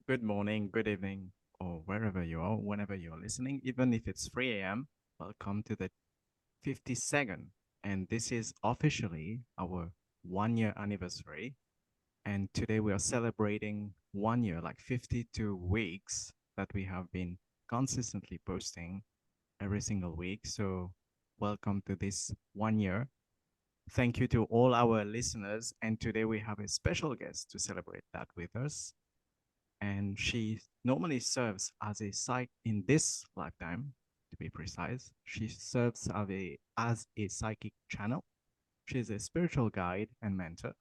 Good morning, good evening, or wherever you are, whenever you're listening, even if it's 3 a.m. Welcome to the 52nd. And this is officially our 1 year anniversary. And today we are celebrating 1 year, like 52 weeks that we have been consistently posting every single week. So, welcome to this 1 year. Thank you to all our listeners. And today we have a special guest to celebrate that with us, and she normally serves as a psych in this lifetime, to be precise. She serves as a psychic channel. She's a spiritual guide and mentor.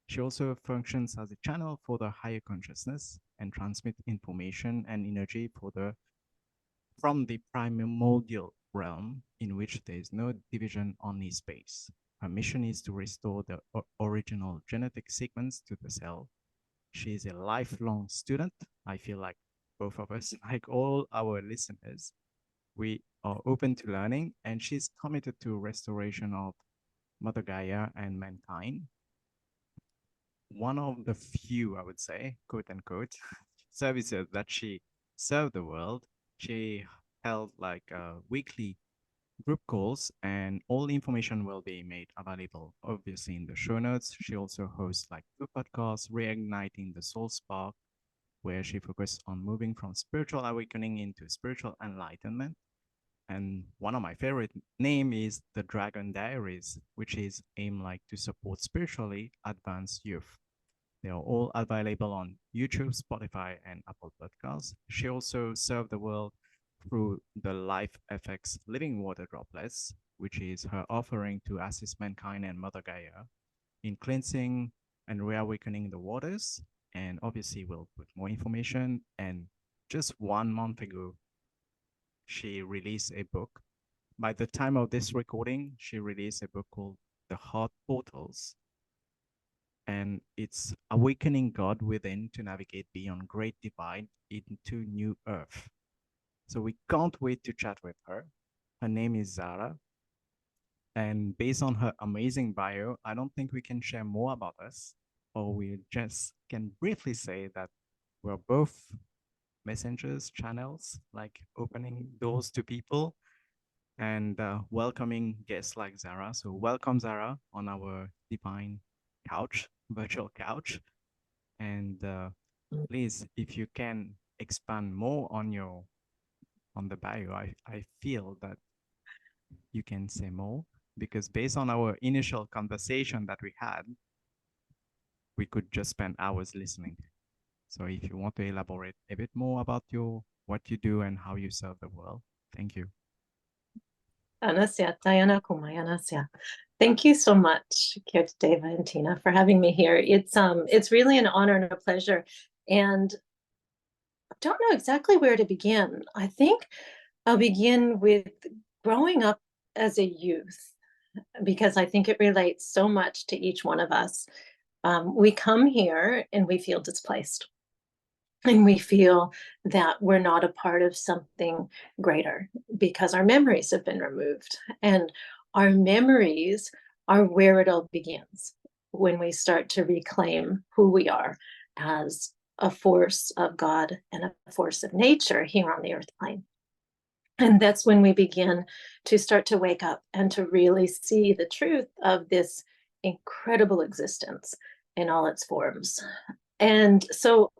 She also functions as a channel for the higher consciousness and transmit information and energy for the from the primordial realm in which there is no division, only space. Her mission is to restore the original genetic sequence to the cell. She is a lifelong student. I feel like both of us, like all our listeners, we are open to learning, and she's committed to restoration of Mother Gaia and mankind. One of the few, I would say, quote unquote, services that she served the world. She held like weekly group calls, and all the information will be made available obviously in the show notes. She also hosts like two podcasts, Reigniting the Soul Spark, where she focused on moving from spiritual awakening into spiritual enlightenment. And one of my favorite name is The Dragon Diaries, which is aimed like to support spiritually advanced youth. They are all available on YouTube, Spotify, and Apple Podcasts. She also served the world through the LifeFX Living Water Droplets, which is her offering to assist mankind and Mother Gaia in cleansing and reawakening the waters. And obviously, we'll put more information. And just 1 month ago, she released a book. By the time of this recording, she released a book called The Heart Portals, and it's awakening God within to navigate beyond great divide into new earth. So we can't wait to chat with her. Her name is Zhara, and based on her amazing bio, I don't think we can share more about us, or we just can briefly say that we're both messengers, channels, like opening doors to people and welcoming guests like Zhara. So welcome Zhara on our divine couch, virtual couch. And please, if you can expand more on your on the bio, I feel that you can say more, because based on our initial conversation that we had, we could just spend hours listening. So if you want to elaborate a bit more about your what you do and how you serve the world, thank you. Thank you so much, Deva and Tina, for having me here. It's really an honor and a pleasure. And I don't know exactly where to begin. I think I'll begin with growing up as a youth, because I think it relates so much to each one of us. We come here and we feel displaced. And we feel that we're not a part of something greater because our memories have been removed. And our memories are where it all begins, when we start to reclaim who we are as a force of God and a force of nature here on the earth plane. And that's when we begin to start to wake up and to really see the truth of this incredible existence in all its forms. And so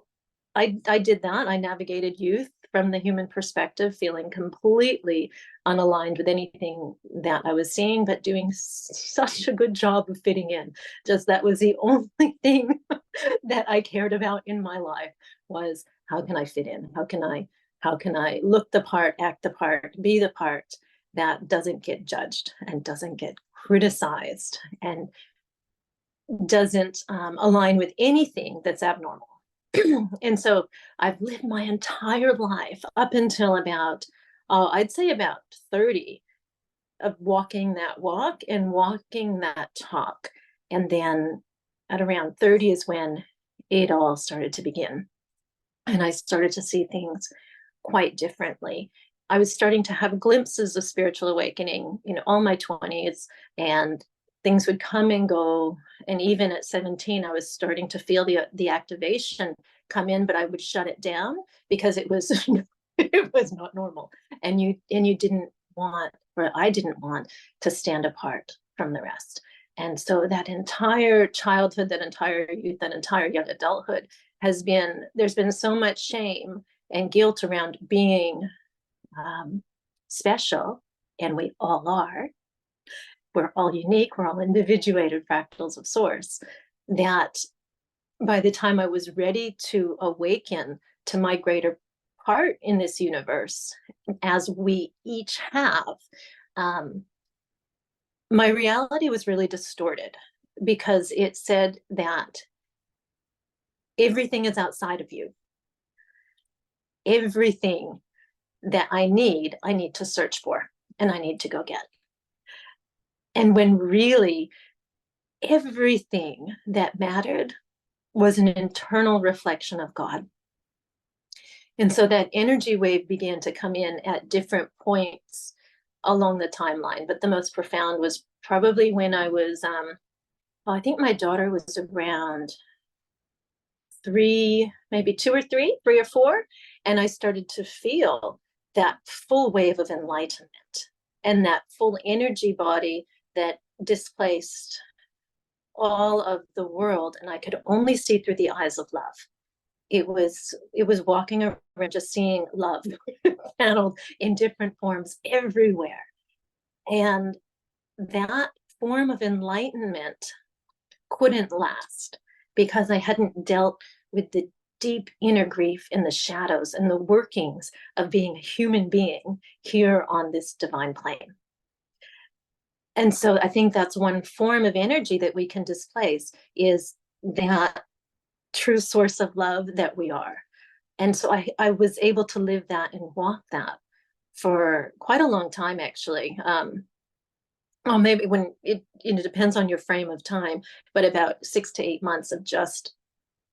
I did that. I navigated youth from the human perspective, feeling completely unaligned with anything that I was seeing, but doing such a good job of fitting in. Just that was the only thing that I cared about in my life, was how can I fit in? How can I look the part, act the part, be the part that doesn't get judged and doesn't get criticized and doesn't align with anything that's abnormal. And so I've lived my entire life up until about, I'd say about 30, of walking that walk and walking that talk. And then at around 30 is when it all started to begin. And I started to see things quite differently. I was starting to have glimpses of spiritual awakening, all my 20s. And things would come and go. And even at 17, I was starting to feel the activation come in, but I would shut it down because it was it was not normal. And you didn't want, or I didn't want, to stand apart from the rest. And so that entire childhood, that entire youth, that entire young adulthood there's been so much shame and guilt around being special, and we all are. We're all unique, we're all individuated fractals of source, that by the time I was ready to awaken to my greater part in this universe, as we each have, my reality was really distorted, because it said that everything is outside of you. Everything that I need to search for, and I need to go get. And when really everything that mattered was an internal reflection of God. And so that energy wave began to come in at different points along the timeline. But the most profound was probably when I was, I think my daughter was around 3, maybe 2 or 3 or 4. And I started to feel that full wave of enlightenment and that full energy body that displaced all of the world. And I could only see through the eyes of love. It was walking around just seeing love channeled in different forms everywhere. And that form of enlightenment couldn't last, because I hadn't dealt with the deep inner grief and the shadows and the workings of being a human being here on this divine plane. And so I think that's one form of energy that we can displace, is that true source of love that we are. And so I was able to live that and walk that for quite a long time, actually. Well, maybe when it depends on your frame of time, but about 6 to 8 months of just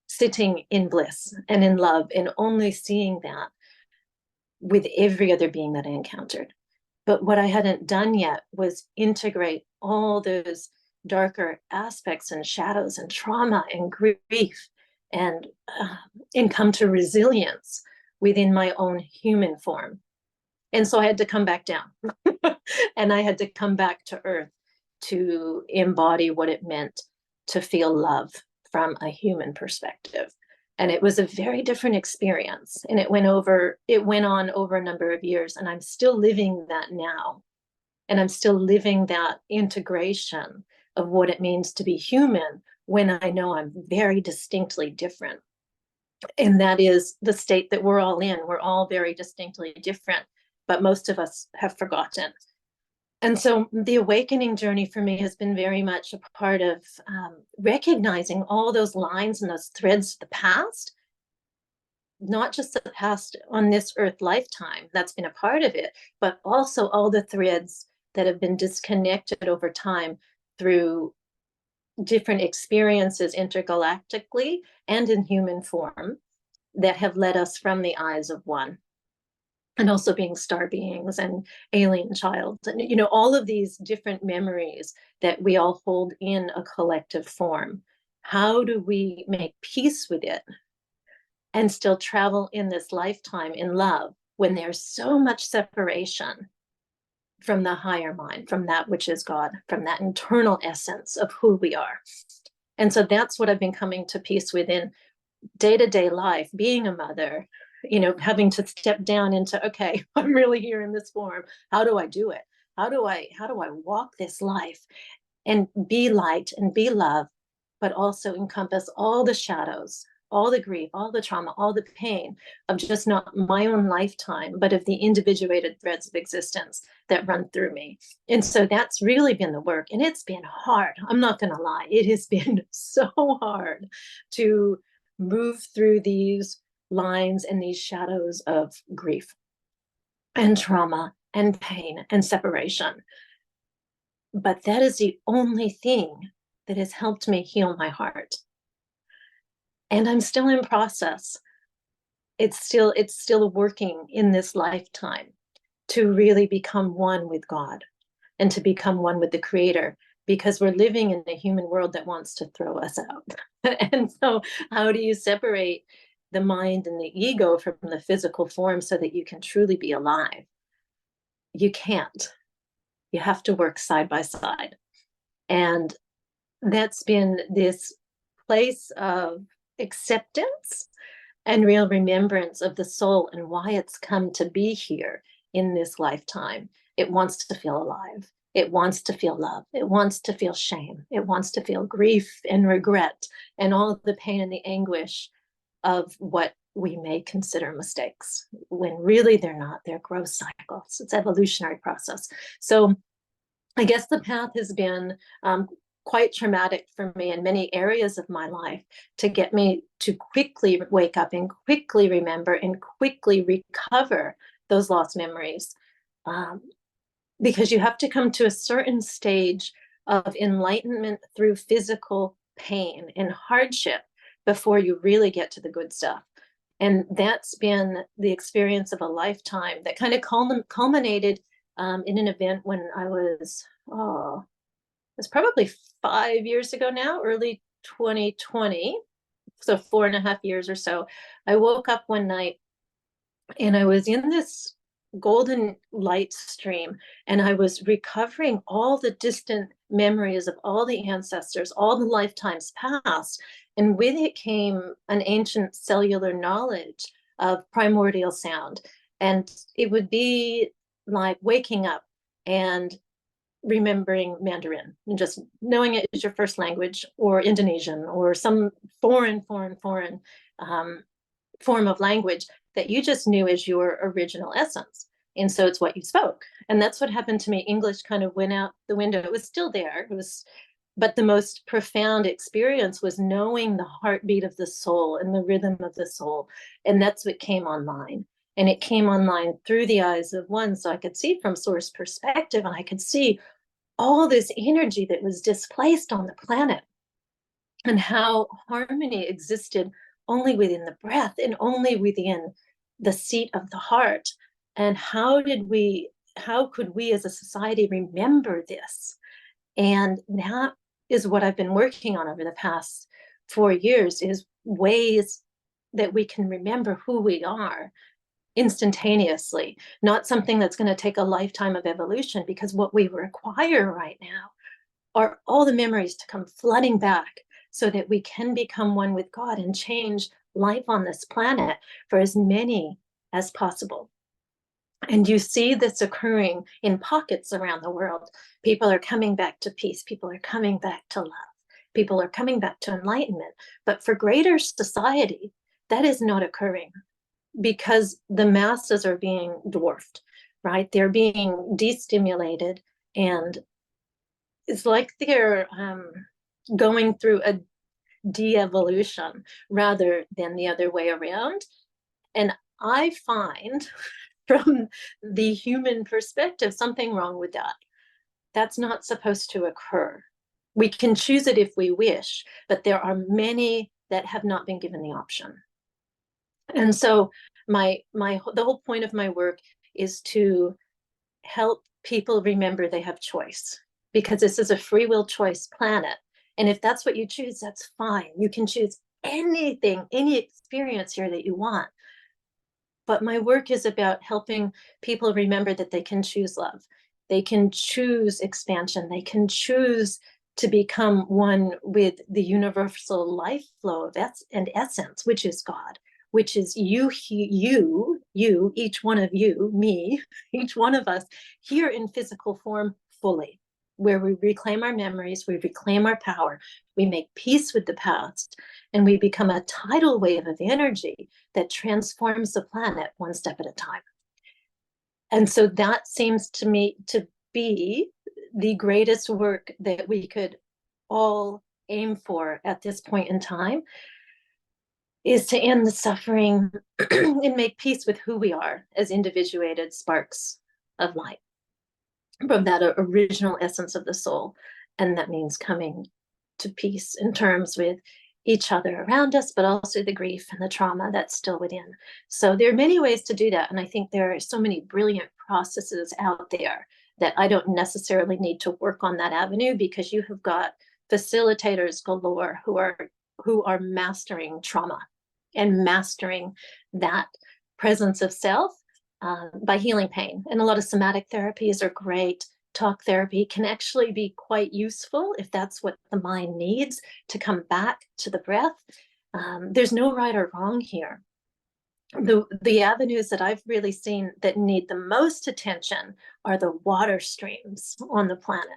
sitting in bliss and in love, and only seeing that with every other being that I encountered. But what I hadn't done yet was integrate all those darker aspects and shadows and trauma and grief, and come to resilience within my own human form. And so I had to come back down and I had to come back to earth to embody what it meant to feel love from a human perspective. And it was a very different experience. And it went on over a number of years, and I'm still living that now. And I'm still living that integration of what it means to be human, when I know I'm very distinctly different. And that is the state that we're all in. We're all very distinctly different, but most of us have forgotten. And so the awakening journey for me has been very much a part of recognizing all those lines and those threads of the past, not just the past on this earth lifetime, that's been a part of it, but also all the threads that have been disconnected over time through different experiences intergalactically and in human form, that have led us from the eyes of one. And also being star beings and alien child, and all of these different memories that we all hold in a collective form. How do we make peace with it and still travel in this lifetime in love, when there's so much separation from the higher mind, from that which is God, from that internal essence of who we are? And so that's what I've been coming to peace with in day-to-day life, being a mother, having to step down into, okay, I'm really here in this form. How do I do it? How do I walk this life and be light and be love, but also encompass all the shadows, all the grief, all the trauma, all the pain of just not my own lifetime, but of the individuated threads of existence that run through me. And so that's really been the work. And it's been hard. I'm not going to lie. It has been so hard to move through these lines and these shadows of grief and trauma and pain and separation. But that is the only thing that has helped me heal my heart. And I'm still in process. It's still working in this lifetime to really become one with God and to become one with the Creator, because we're living in a human world that wants to throw us out. And so how do you separate the mind and the ego from the physical form so that you can truly be alive? You can't. You have to work side by side. And that's been this place of acceptance and real remembrance of the soul and why it's come to be here in this lifetime. It wants to feel alive. It wants to feel love. It wants to feel shame. It wants to feel grief and regret and all of the pain and the anguish of what we may consider mistakes, when really they're not. They're growth cycles. It's evolutionary process. So I guess the path has been quite traumatic for me in many areas of my life, to get me to quickly wake up and quickly remember and quickly recover those lost memories. Because you have to come to a certain stage of enlightenment through physical pain and hardship before you really get to the good stuff. And that's been the experience of a lifetime that kind of culminated in an event when I was, it was probably 5 years ago now, early 2020. So 4.5 years or so. I woke up one night and I was in this golden light stream, and I was recovering all the distant memories of all the ancestors, all the lifetimes past. And with it came an ancient cellular knowledge of primordial sound. And it would be like waking up and remembering Mandarin and just knowing it as your first language, or Indonesian, or some foreign form of language that you just knew as your original essence. And so it's what you spoke. And that's what happened to me. English kind of went out the window. It was still there. But the most profound experience was knowing the heartbeat of the soul and the rhythm of the soul. And that's what came online. And it came online through the eyes of one. So I could see from source perspective, and I could see all this energy that was displaced on the planet, and how harmony existed only within the breath and only within the seat of the heart. And how could we as a society remember this? And that is what I've been working on over the past 4 years, is ways that we can remember who we are instantaneously, not something that's going to take a lifetime of evolution, because what we require right now are all the memories to come flooding back so that we can become one with God and change life on this planet for as many as possible. And you see this occurring in pockets around the world. People are coming back to peace. People are coming back to love. People are coming back to enlightenment. But for greater society, that is not occurring, because the masses are being dwarfed, right? They're being destimulated, and it's like they're going through a de-evolution rather than the other way around. And I find, from the human perspective, something wrong with that. That's not supposed to occur. We can choose it if we wish, but there are many that have not been given the option. And so the whole point of my work is to help people remember they have choice, because this is a free will choice planet. And if that's what you choose, that's fine. You can choose anything, any experience here that you want. But my work is about helping people remember that they can choose love. They can choose expansion. They can choose to become one with the universal life flow and essence, which is God, which is you, each one of you, me, each one of us here in physical form fully, where we reclaim our memories, we reclaim our power, we make peace with the past, and we become a tidal wave of energy that transforms the planet one step at a time. And so that seems to me to be the greatest work that we could all aim for at this point in time, is to end the suffering and make peace with who we are as individuated sparks of light from that original essence of the soul. And that means coming to peace in terms with each other around us, but also the grief and the trauma that's still within. So there are many ways to do that. And I think there are so many brilliant processes out there that I don't necessarily need to work on that avenue, because you have got facilitators galore who are mastering trauma and mastering that presence of self by healing pain. And a lot of somatic therapies are great. Talk therapy can actually be quite useful if that's what the mind needs to come back to the breath. There's no right or wrong here. The avenues that I've really seen that need the most attention are the water streams on the planet,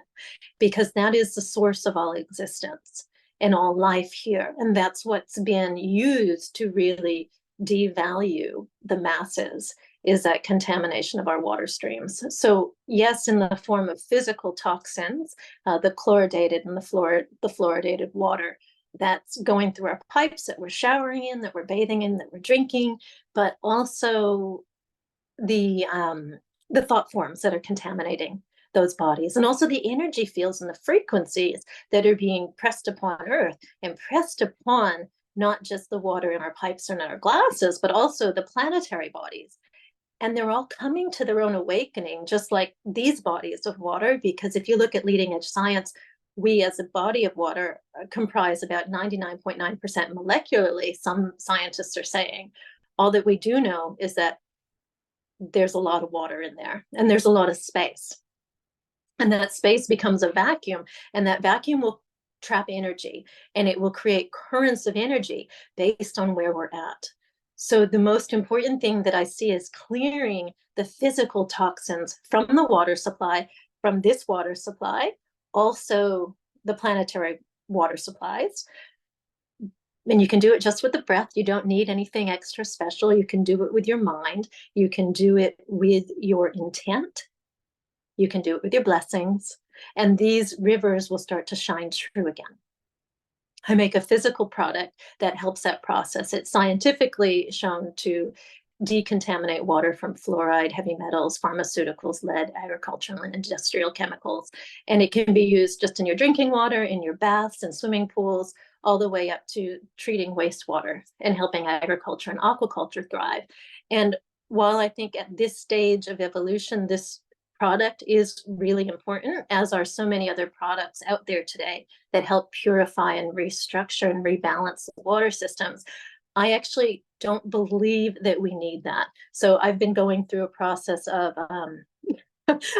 because that is the source of all existence and all life here. And that's what's been used to really devalue the masses, is that contamination of our water streams. So yes, in the form of physical toxins, the chloridated and the fluoridated water that's going through our pipes, that we're showering in, that we're bathing in, that we're drinking, but also the thought forms that are contaminating those bodies, and also the energy fields and the frequencies that are being pressed upon Earth and pressed upon not just the water in our pipes or in our glasses, but also the planetary bodies. And they're all coming to their own awakening, just like these bodies of water, because if you look at leading edge science, we as a body of water comprise about 99.9% molecularly, some scientists are saying. All that we do know is that there's a lot of water in there, and there's a lot of space. And that space becomes a vacuum, and that vacuum will trap energy, and it will create currents of energy based on where we're at. So the most important thing that I see is clearing the physical toxins from the water supply, from this water supply, also the planetary water supplies. And you can do it just with the breath. You don't need anything extra special. You can do it with your mind. You can do it with your intent. You can do it with your blessings. And these rivers will start to shine true again. I make a physical product that helps that process. It's scientifically shown to decontaminate water from fluoride, heavy metals, pharmaceuticals, lead, agricultural and industrial chemicals. And it can be used just in your drinking water, in your baths and swimming pools, all the way up to treating wastewater and helping agriculture and aquaculture thrive. And while I think at this stage of evolution, this product is really important, as are so many other products out there today that help purify and restructure and rebalance the water systems, I actually don't believe that we need that. So I've been going through a process of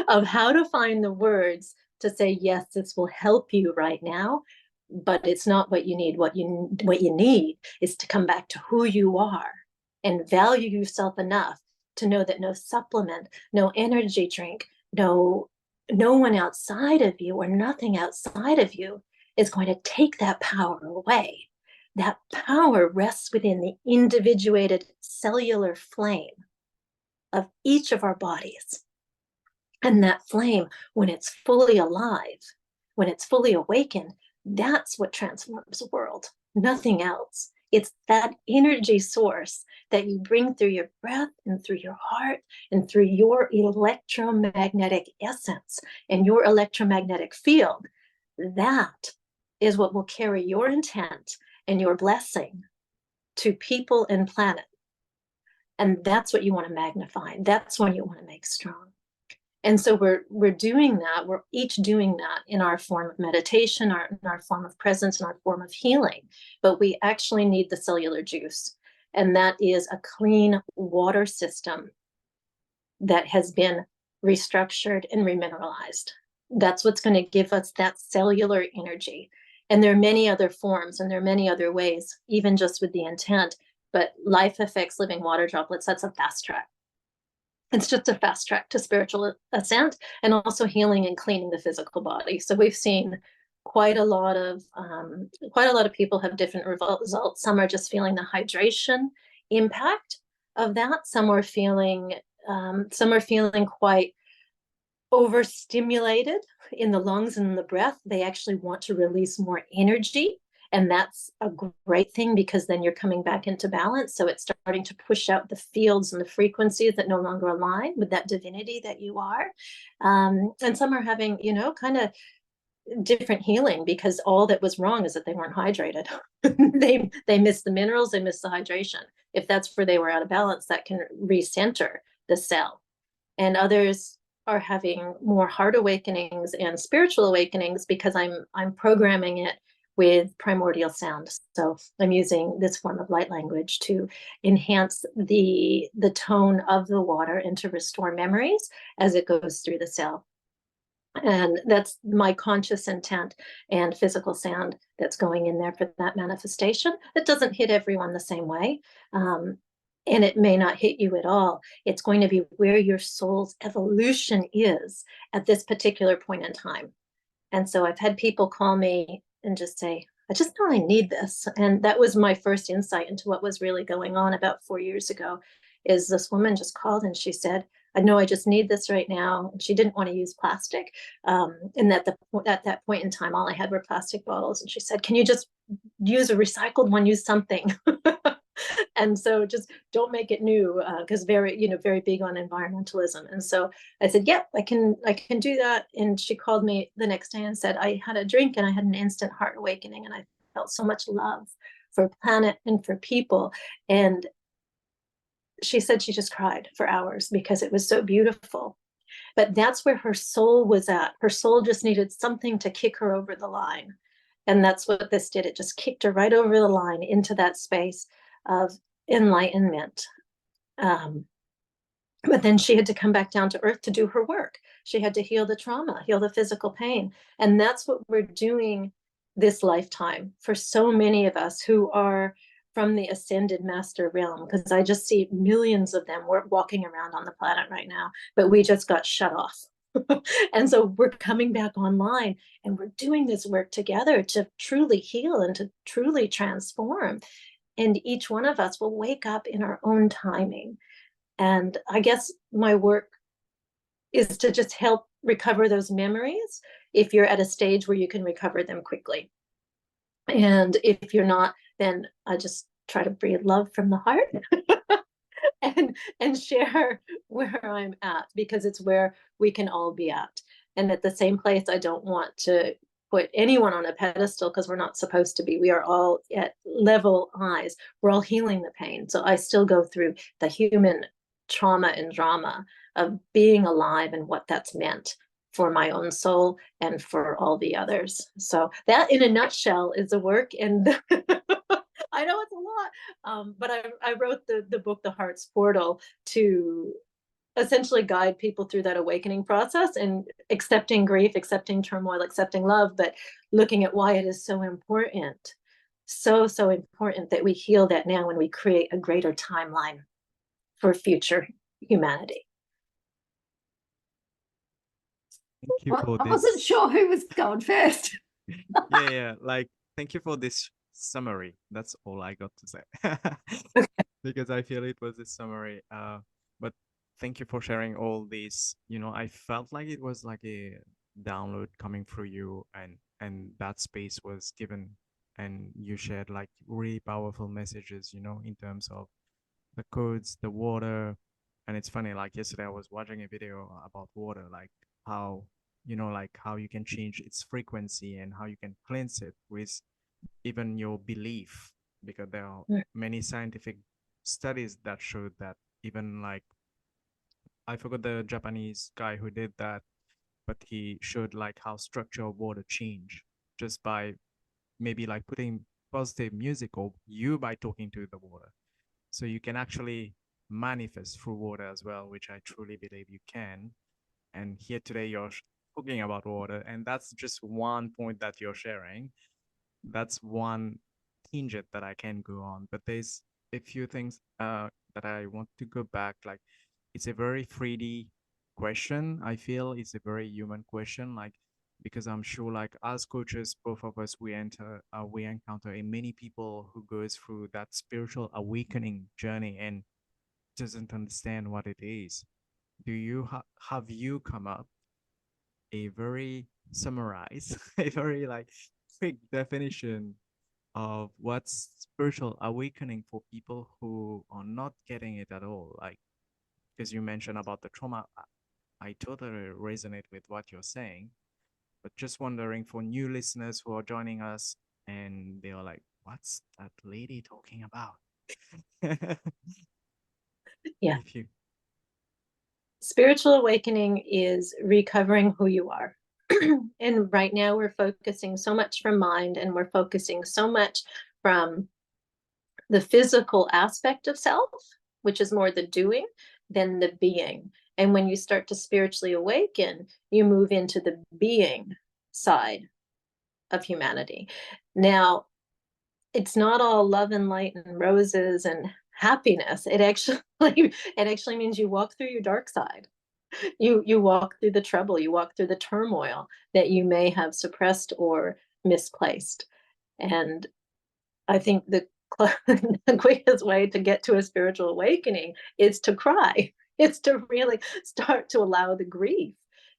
of how to find the words to say, yes, this will help you right now, but it's not what you need. What you need is to come back to who you are and value yourself enough to know that no supplement, no energy drink, no one outside of you or nothing outside of you is going to take that power away. That power rests within the individuated cellular flame of each of our bodies. And that flame, when it's fully alive, when it's fully awakened, that's what transforms the world, nothing else. It's that energy source that you bring through your breath and through your heart and through your electromagnetic essence and your electromagnetic field. That is what will carry your intent and your blessing to people and planet. And that's what you want to magnify. That's what you want to make strong. And so we're doing that. We're each doing that in our form of meditation, in our form of presence, in our form of healing. But we actually need the cellular juice. And that is a clean water system that has been restructured and remineralized. That's what's going to give us that cellular energy. And there are many other forms and there are many other ways, even just with the intent. But LifeFX Living Water Droplets, that's a fast track. It's just a fast track to spiritual ascent and also healing and cleaning the physical body. So we've seen quite a lot of people have different results. Some are just feeling the hydration impact of that. Some are feeling quite overstimulated in the lungs and in the breath. They actually want to release more energy. And that's a great thing, because then you're coming back into balance. So it's starting to push out the fields and the frequencies that no longer align with that divinity that you are. And some are having, kind of different healing, because all that was wrong is that they weren't hydrated. they missed the minerals, they missed the hydration. If that's where they were out of balance, that can recenter the cell. And others are having more heart awakenings and spiritual awakenings because I'm programming it with primordial sound. So I'm using this form of light language to enhance the tone of the water and to restore memories as it goes through the cell. And that's my conscious intent and physical sound that's going in there for that manifestation. It doesn't hit everyone the same way. And it may not hit you at all. It's going to be where your soul's evolution is at this particular point in time. And so I've had people call me and just say, I just know I need this. And that was my first insight into what was really going on about 4 years ago. Is this woman just called and she said, I know I just need this right now. And she didn't want to use plastic. And at that point in time, all I had were plastic bottles. And she said, can you just use a recycled one, use something? And so just don't make it new, because very big on environmentalism. And so I said, yep, I can do that. And she called me the next day and said, I had a drink and I had an instant heart awakening and I felt so much love for planet and for people. And she said she just cried for hours because it was so beautiful. But that's where her soul was at. Her soul just needed something to kick her over the line. And that's what this did. It just kicked her right over the line into that space of enlightenment. But then she had to come back down to earth to do her work. She had to heal the trauma, heal the physical pain. And that's what we're doing this lifetime for so many of us who are from the ascended master realm, because I just see millions of them walking around on the planet right now, but we just got shut off. And so we're coming back online and we're doing this work together to truly heal and to truly transform. And each one of us will wake up in our own timing. And I guess my work is to just help recover those memories if you're at a stage where you can recover them quickly. And if you're not, then I just try to breathe love from the heart and share where I'm at, because it's where we can all be at. And at the same place, I don't want to put anyone on a pedestal because we're not supposed to be. We are all at level eyes. We're all healing the pain. So I still go through the human trauma and drama of being alive and what that's meant for my own soul and for all the others. So that in a nutshell is the work. And I know it's a lot, but I wrote the book, The Heart's Portal, to essentially guide people through that awakening process and accepting grief, accepting turmoil, accepting love, but looking at why it is so important, so important that we heal that now when we create a greater timeline for future humanity. Thank you for I wasn't this. sure who was going first. Yeah. Like, thank you for this summary. That's all I got to say. Because I feel it was a summary. But thank you for sharing all this. I felt like it was like a download coming through you, and that space was given, and you shared like really powerful messages, in terms of the codes, the water. And it's funny, like yesterday I was watching a video about water, like how, like how you can change its frequency and how you can cleanse it with even your belief, because there are many scientific studies that showed that even like, I forgot the Japanese guy who did that, but he showed like how structure of water change just by maybe like putting positive music, or you by talking to the water. So you can actually manifest through water as well, which I truly believe you can. And here today you're talking about water, and that's just one point that you're sharing. That's one tangent that I can go on. But there's a few things that I want to go back. Like, it's a very 3D question. I feel it's a very human question. Like, because I'm sure, like as coaches, both of us, we encounter many people who goes through that spiritual awakening journey and doesn't understand what it is. Do you have you come up a very summarized, a very like quick definition of what's spiritual awakening for people who are not getting it at all? Like, because you mentioned about the trauma, I totally resonate with what you're saying, but just wondering for new listeners who are joining us and they are like, what's that lady talking about? Yeah. If you spiritual awakening is recovering who you are. And right now we're focusing so much from mind, and we're focusing so much from the physical aspect of self, which is more the doing than the being. And when you start to spiritually awaken, you move into the being side of humanity. Now, it's not all love and light and roses and happiness. It actually means you walk through your dark side. You walk through the trouble, you walk through the turmoil that you may have suppressed or misplaced. And I think the quickest way to get to a spiritual awakening is to cry. It's to really start to allow the grief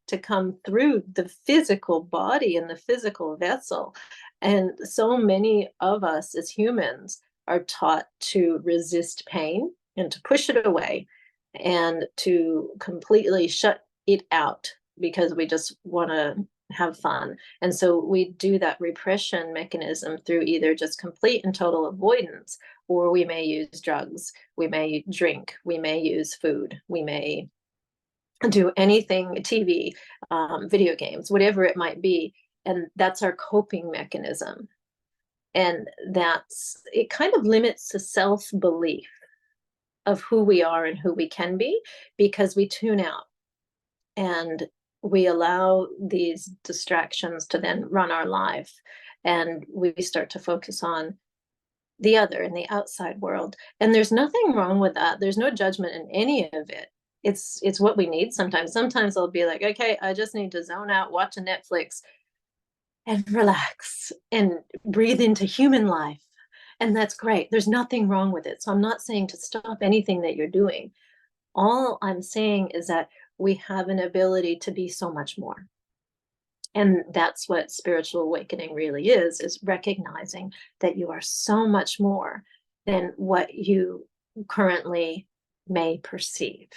to come through the physical body and the physical vessel. And so many of us as humans are taught to resist pain and to push it away and to completely shut it out because we just want to have fun. And so we do that repression mechanism through either just complete and total avoidance, or we may use drugs, we may drink, we may use food, we may do anything, TV, video games, whatever it might be. And that's our coping mechanism. And it kind of limits the self-belief of who we are and who we can be, because we tune out and we allow these distractions to then run our life, and we start to focus on the other and the outside world. And there's nothing wrong with that. There's no judgment in any of it. It's what we need sometimes. Sometimes I'll be like, okay, I just need to zone out, watch a Netflix and relax and breathe into human life. And that's great. There's nothing wrong with it. So I'm not saying to stop anything that you're doing. All I'm saying is that we have an ability to be so much more. And that's what spiritual awakening really is recognizing that you are so much more than what you currently may perceive.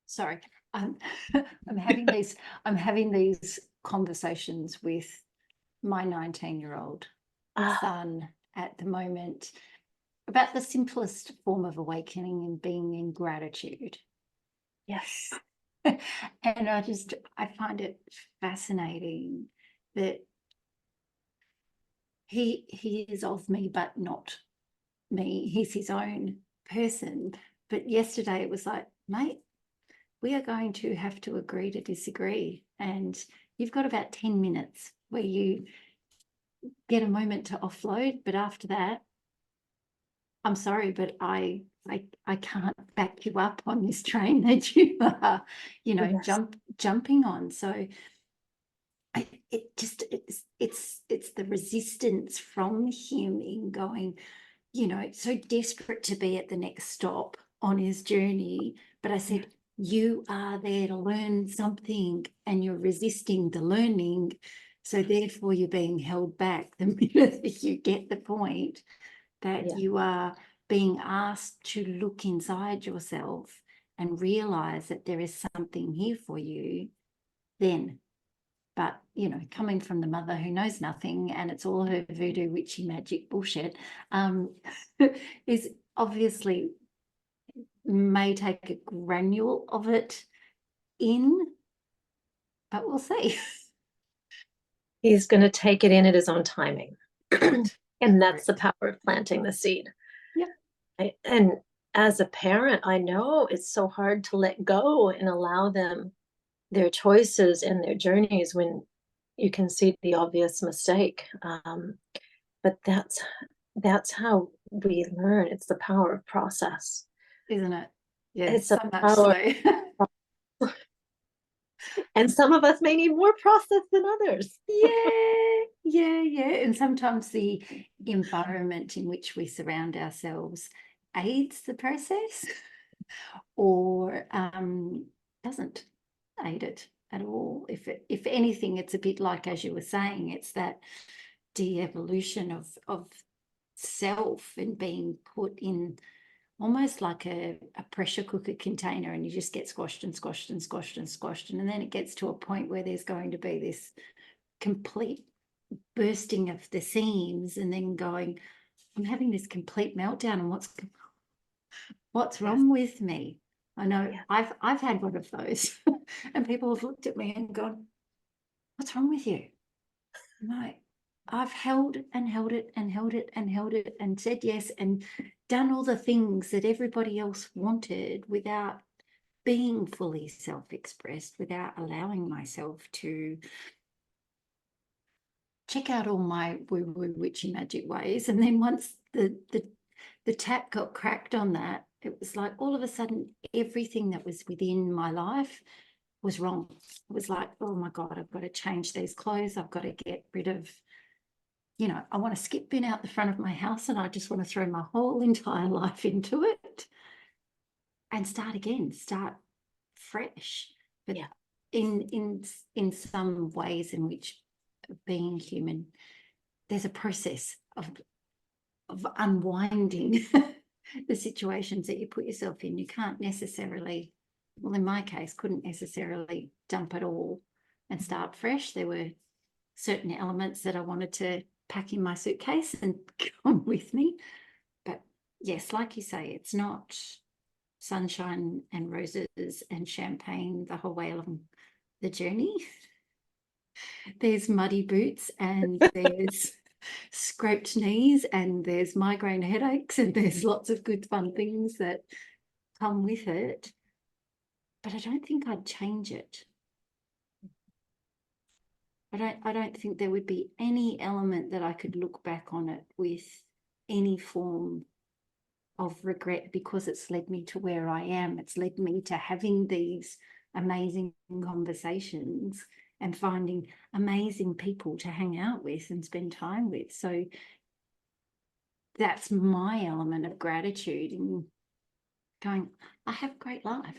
Sorry, I'm having these conversations with my 19-year-old son at the moment about the simplest form of awakening and being in gratitude. Yes. And I find it fascinating that he is of me, but not me. He's his own person. But yesterday it was like, mate, we are going to have to agree to disagree. And you've got about 10 minutes where you get a moment to offload. But after that, I'm sorry, but I can't back you up on this train that you are, Yes. jumping on. So it's the resistance from him in going, so desperate to be at the next stop on his journey. But I said, you are there to learn something and you're resisting the learning. So therefore you're being held back the minute that you get the point that you are being asked to look inside yourself and realize that there is something here for you then. But, coming from the mother who knows nothing and it's all her voodoo, witchy, magic bullshit, is obviously may take a granule of it in, but we'll see. He's going to take it in at his own timing. Right. And that's the power of planting the seed. Yeah. And as a parent, I know it's so hard to let go and allow them their choices and their journeys when you can see the obvious mistake. But that's how we learn. It's the power of process, Isn't it? Yeah, it's so a much power. so. And some of us may need more process than others. Yeah. And sometimes the environment in which we surround ourselves aids the process or doesn't aid it at all. If anything, it's a bit like, as you were saying, it's that de-evolution of self and being put in almost like a pressure cooker container, and you just get squashed and squashed and squashed and squashed. And then it gets to a point where there's going to be this complete bursting of the seams and then going, I'm having this complete meltdown, and what's wrong with me? I know I've had one of those, and people have looked at me and gone, "What's wrong with you?" I'm like, I've held and held it and held it and held it and said yes and done all the things that everybody else wanted without being fully self-expressed, without allowing myself to check out all my woo-woo witchy magic ways. And then once the tap got cracked on that, it was like all of a sudden everything that was within my life was wrong. It was like, oh my God, I've got to change these clothes. I've got to get rid of, I want to skip bin out the front of my house, and I just want to throw my whole entire life into it and start again, start fresh. But in some ways in which being human, there's a process of unwinding the situations that you put yourself in. You can't necessarily, well, in my case, couldn't necessarily dump it all and start fresh. There were certain elements that I wanted to pack in my suitcase and come with me. But yes, like you say, it's not sunshine and roses and champagne the whole way along the journey. There's muddy boots, and there's scraped knees, and there's migraine headaches, and there's lots of good fun things that come with it. But I don't think I'd change it. I don't think there would be any element that I could look back on it with any form of regret, because it's led me to where I am. It's led me to having these amazing conversations and finding amazing people to hang out with and spend time with. So that's my element of gratitude in going, I have a great life.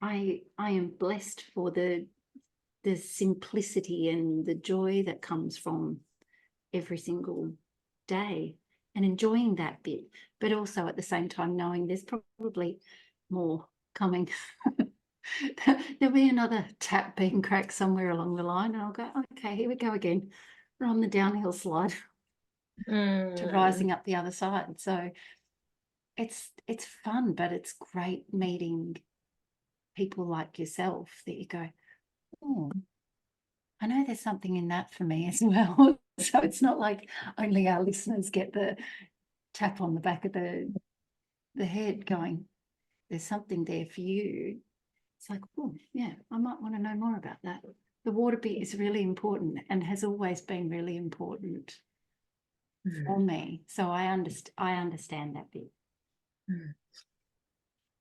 I am blessed for the simplicity and the joy that comes from every single day, and enjoying that bit, but also at the same time knowing there's probably more coming. There'll be another tap being cracked somewhere along the line, and I'll go, okay, here we go again. We're on the downhill slide to rising up the other side. So it's fun, but it's great meeting people like yourself that you go, oh, I know there's something in that for me as well. So it's not like only our listeners get the tap on the back of the head going, there's something there for you. It's like, oh, yeah, I might want to know more about that. The water bit is really important and has always been really important for me. So I understand that bit.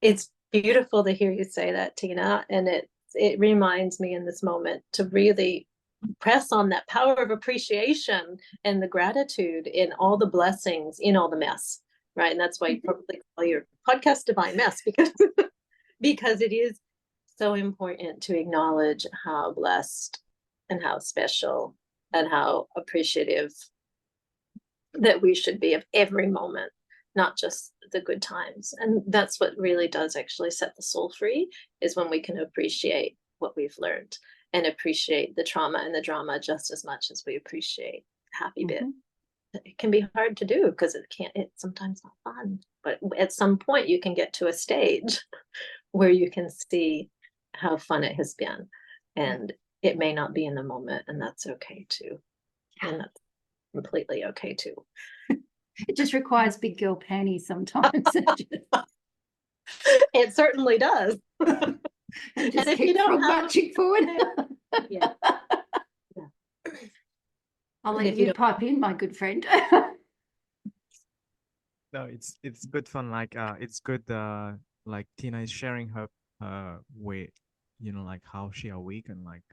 It's beautiful to hear you say that, Tina, and it reminds me in this moment to really press on that power of appreciation and the gratitude in all the blessings, in all the mess, right? And that's why you probably call your podcast Divine Mess, because it is so important to acknowledge how blessed and how special and how appreciative that we should be of every moment, not just the good times. And that's what really does actually set the soul free, is when we can appreciate what we've learned and appreciate the trauma and the drama just as much as we appreciate the happy bit. It can be hard to do because it's sometimes not fun, but at some point you can get to a stage where you can see how fun it has been, and it may not be in the moment, and that's okay too. And that's completely okay too. It just requires big girl panties sometimes. It certainly does. And just if keep you don't have marching forward. yeah. I'll let you pipe in, my good friend. No, it's good fun. Like it's good. Like Tina is sharing her way, like how she awakened, like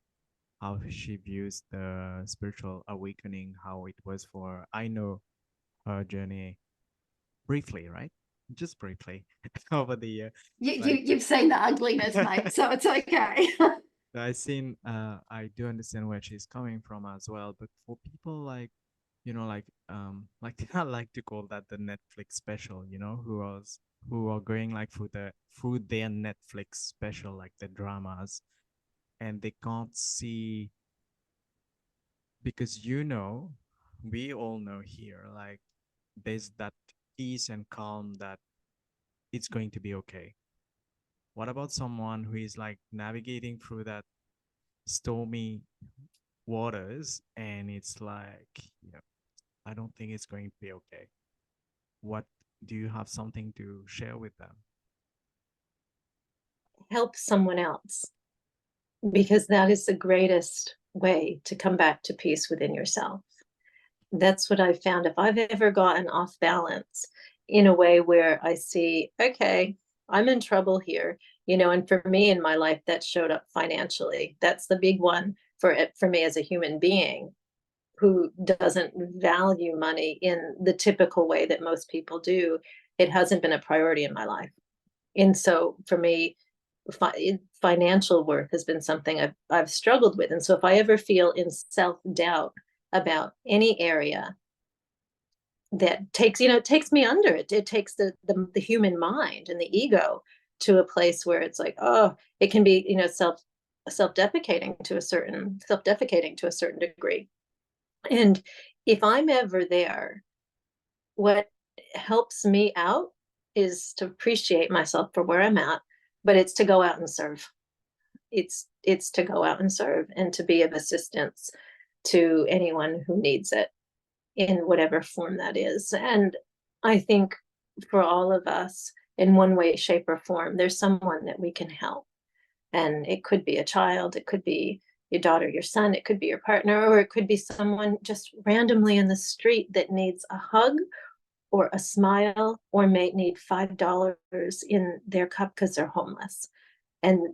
how she views the spiritual awakening, how it was for. I know her journey briefly, right? Just briefly over the year. You've seen the ugliness, mate, so it's okay. I do understand where she's coming from as well. But for people like, like I like to call that the Netflix special, who are going like through their Netflix special, like the dramas, and they can't see, because we all know here, like there's that peace and calm that it's going to be okay. What about someone who is like navigating through that stormy waters and it's like, you know, I don't think it's going to be okay. What do you have something to share with them? Help someone else, because that is the greatest way to come back to peace within yourself. That's what I've found. If I've ever gotten off balance in a way where I see, okay, I'm in trouble here, you know, and for me in my life, that showed up financially. That's the big one for it, for me as a human being who doesn't value money in the typical way that most people do. It hasn't been a priority in my life. And so for me, financial worth has been something I've struggled with. And so if I ever feel in self-doubt about any area that takes, you know, it takes me under it, it takes the human mind and the ego to a place where it's like, oh, it can be, you know, self-deprecating to a certain degree. And if I'm ever there, what helps me out is to appreciate myself for where I'm at, but it's to go out and serve. It's to go out and serve and to be of assistance to anyone who needs it in whatever form that is. And I think for all of us, in one way, shape, or form, there's someone that we can help. And it could be a child, it could be your daughter, your son, it could be your partner, or it could be someone just randomly in the street that needs a hug or a smile, or may need $5 in their cup because they're homeless. And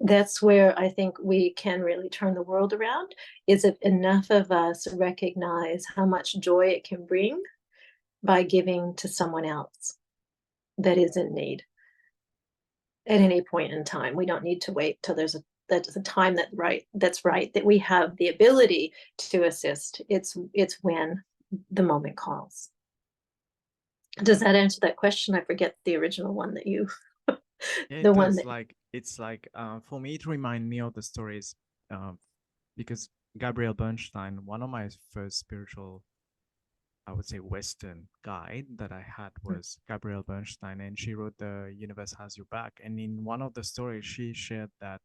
that's where I think we can really turn the world around, is if enough of us recognize how much joy it can bring by giving to someone else that is in need at any point in time. We don't need to wait till there's a time that's right, that we have the ability to assist. It's when the moment calls. Does that answer that question? I forget the original one that you Yeah, the it one does. that Like it's like for me, it reminds me of the stories because Gabrielle Bernstein, one of my first spiritual, I would say, Western guide that I had was Gabrielle Bernstein, and she wrote The Universe Has Your Back. And in one of the stories, she shared that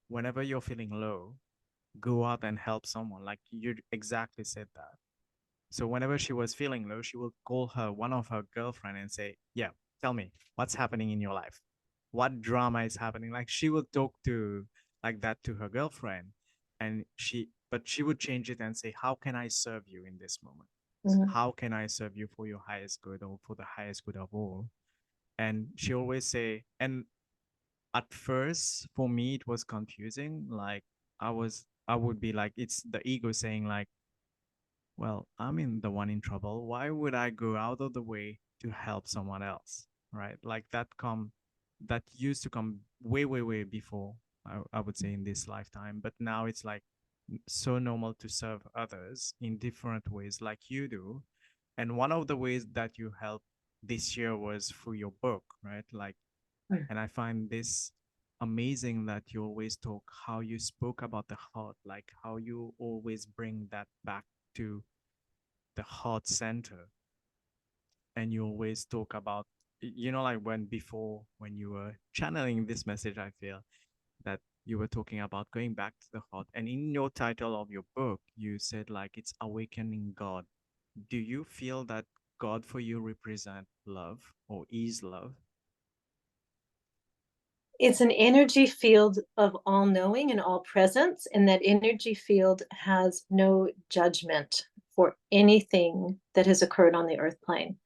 whenever you're feeling low, go out and help someone. Like you exactly said that. So whenever she was feeling low, she would call one of her girlfriend and say, "Yeah, tell me what's happening in your life. What drama is happening?" Like she would talk to like that to her girlfriend, and but she would change it and say, "How can I serve you in this moment? Mhm. How can I serve you for your highest good or for the highest good of all?" And she always say, and at first for me it was confusing. Like I would be like, it's the ego saying like, well, I'm in the one in trouble. Why would I go out of the way to help someone else? Right? Like that used to come way, way, way before, I would say in this lifetime. But now it's like so normal to serve others in different ways, like you do. And one of the ways that you helped this year was through your book, right? Like, and I find this amazing that you always talk how you spoke about the heart, like how you always bring that back to the heart center, and you always talk about, you know, like when before when you were channeling this message, I feel that you were talking about going back to the heart, and in your title of your book you said like it's awakening God. Do you feel that God for you represent love or is love? It's an energy field of all knowing and all presence, and that energy field has no judgment for anything that has occurred on the earth plane.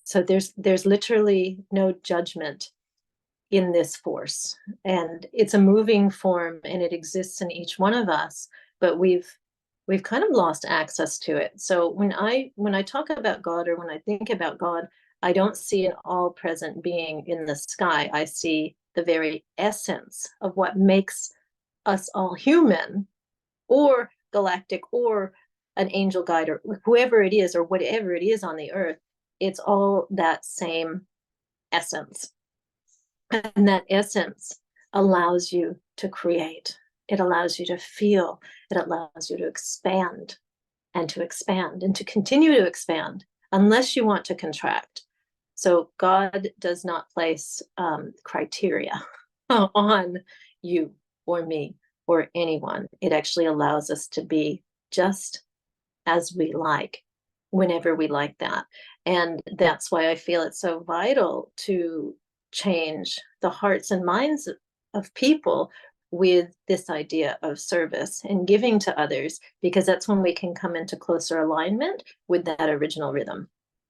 So there's literally no judgment in this force, and it's a moving form and it exists in each one of us, but we've kind of lost access to it. So when I talk about God, or when I think about God, I don't see an all present being in the sky. I see the very essence of what makes us all human, or galactic, or an angel guide, or whoever it is, or whatever it is on the earth. It's all that same essence. And that essence allows you to create. It allows you to feel. It allows you to expand and to expand and to continue to expand unless you want to contract. So God does not place criteria on you or me or anyone. It actually allows us to be just as we like, whenever we like that. And that's why I feel it's so vital to change the hearts and minds of people with this idea of service and giving to others, because that's when we can come into closer alignment with that original rhythm.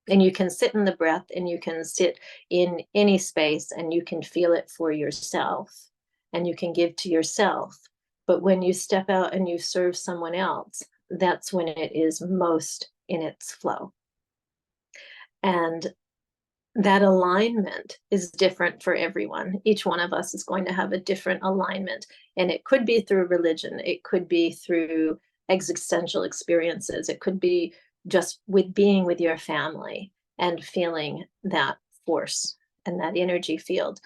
And you can sit in the breath, and you can sit in any space, and you can feel it for yourself, and you can give to yourself. But when you step out and you serve someone else, that's when it is most in its flow. And that alignment is different for everyone. Each one of us is going to have a different alignment. And it could be through religion, it could be through existential experiences, it could be just with being with your family and feeling that force and that energy field.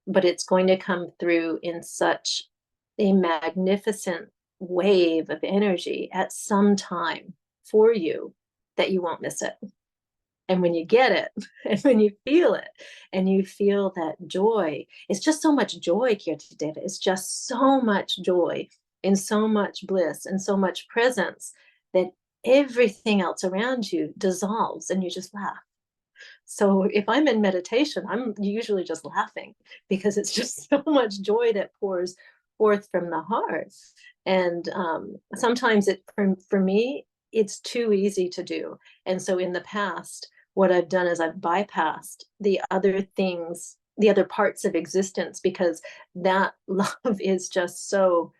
But it's going to come through in such a magnificent wave of energy at some time for you that you won't miss it. And when you get it, and when you feel it, and you feel that joy, it's just so much joy, Kirti Deva. It's just so much joy and so much bliss and so much presence that everything else around you dissolves and you just laugh. So if I'm in meditation, I'm usually just laughing because it's just so much joy that pours forth from the heart. And sometimes for me, it's too easy to do. And so in the past, what I've done is I've bypassed the other things, the other parts of existence, because that love is just so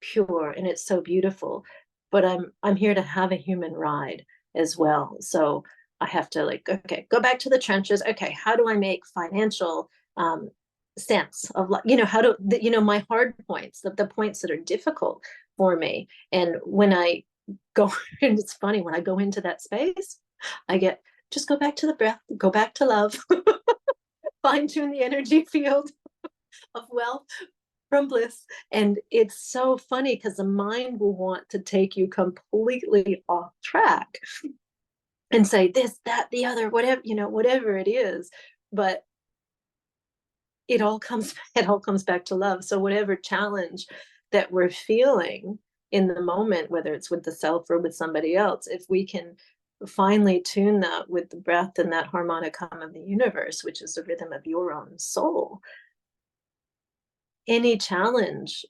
pure and it's so beautiful. But I'm here to have a human ride as well. So I have to okay, go back to the trenches. Okay, how do I make financial sense of, how do, my hard points, the points that are difficult for me. And when I go, and it's funny, when I go into that space, I get, just go back to the breath, go back to love, fine tune the energy field of wealth from bliss. And it's so funny because the mind will want to take you completely off track and say this, that, the other, whatever it is. But it all comes back to love. So whatever challenge that we're feeling in the moment, whether it's with the self or with somebody else, if we can finally tune that with the breath and that harmonic hum of the universe, which is the rhythm of your own soul, any challenge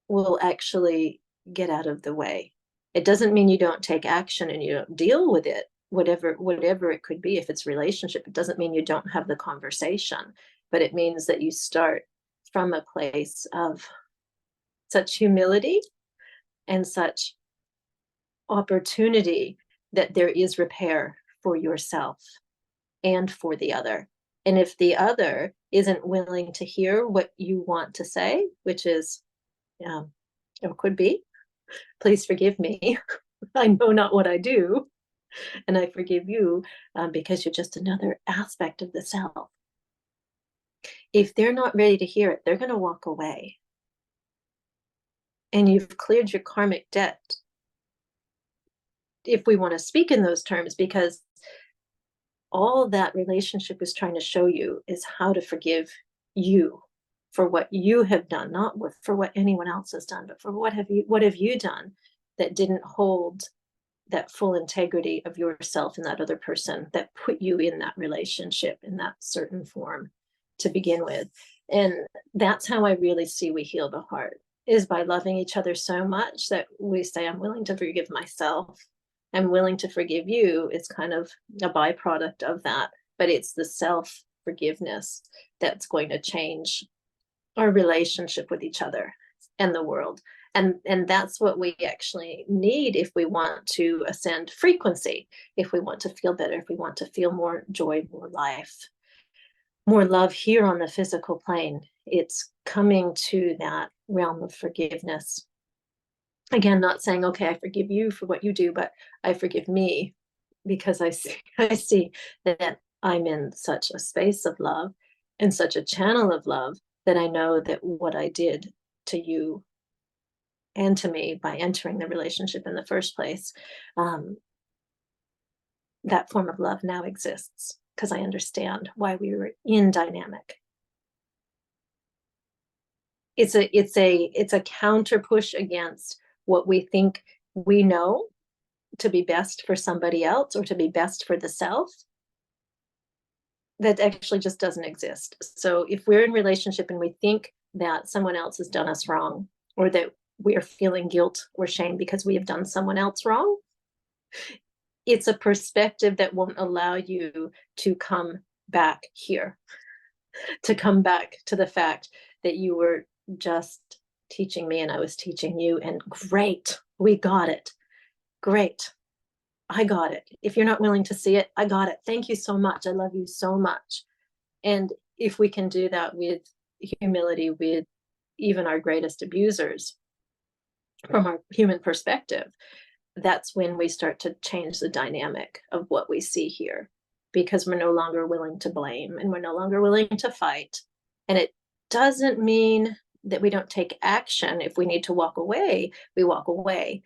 will actually get out of the way. It doesn't mean you don't take action and you don't deal with it, whatever it could be. If it's relationship, it doesn't mean you don't have the conversation, but it means that you start from a place of such humility and such opportunity that there is repair for yourself and for the other. And if the other isn't willing to hear what you want to say, which is, or could be, please forgive me, I know not what I do, and I forgive you because you're just another aspect of the self. If they're not ready to hear it, they're going to walk away. And you've cleared your karmic debt, if we want to speak in those terms, because all that relationship is trying to show you is how to forgive you for what you have done, not for what anyone else has done, but for what have you done that didn't hold that full integrity of yourself and that other person that put you in that relationship in that certain form to begin with. And that's how I really see we heal the heart, is by loving each other so much that we say, I'm willing to forgive myself, I'm willing to forgive you. It's kind of a byproduct of that, but it's the self forgiveness that's going to change our relationship with each other and the world. And that's what we actually need if we want to ascend frequency, if we want to feel better, if we want to feel more joy, more life, more love here on the physical plane. It's coming to that realm of forgiveness. Again, not saying, okay, I forgive you for what you do, but I forgive me because I see that I'm in such a space of love and such a channel of love that I know that what I did to you and to me by entering the relationship in the first place that form of love now exists because I understand why we were in dynamic. It's a counter push against what we think we know to be best for somebody else or to be best for the self. That actually just doesn't exist. So if we're in relationship and we think that someone else has done us wrong, or that we are feeling guilt or shame because we have done someone else wrong, it's a perspective that won't allow you to come back here, to come back to the fact that you were just teaching me and I was teaching you, and great, we got it. Great, I got it. If you're not willing to see it, I got it. Thank you so much. I love you so much. And if we can do that with humility, with even our greatest abusers, from our human perspective, that's when we start to change the dynamic of what we see here, because we're no longer willing to blame and we're no longer willing to fight. And it doesn't mean that we don't take action. If we need to walk away, we walk away.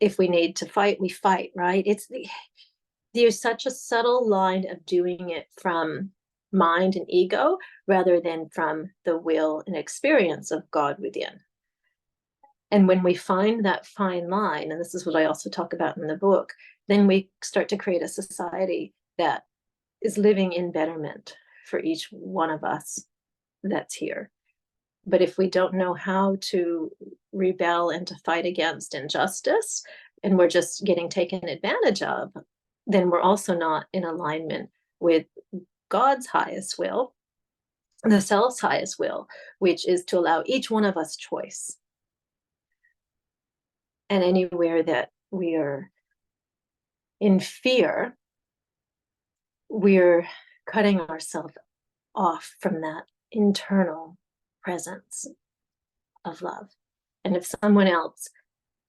If we need to fight, we fight, right? There's such a subtle line of doing it from mind and ego rather than from the will and experience of God within. And when we find that fine line, and this is what I also talk about in the book, then we start to create a society that is living in betterment for each one of us that's here. But if we don't know how to rebel and to fight against injustice, and we're just getting taken advantage of, then we're also not in alignment with God's highest will, the self's highest will, which is to allow each one of us choice. And anywhere that we are in fear, we're cutting ourselves off from that internal presence of love. And if someone else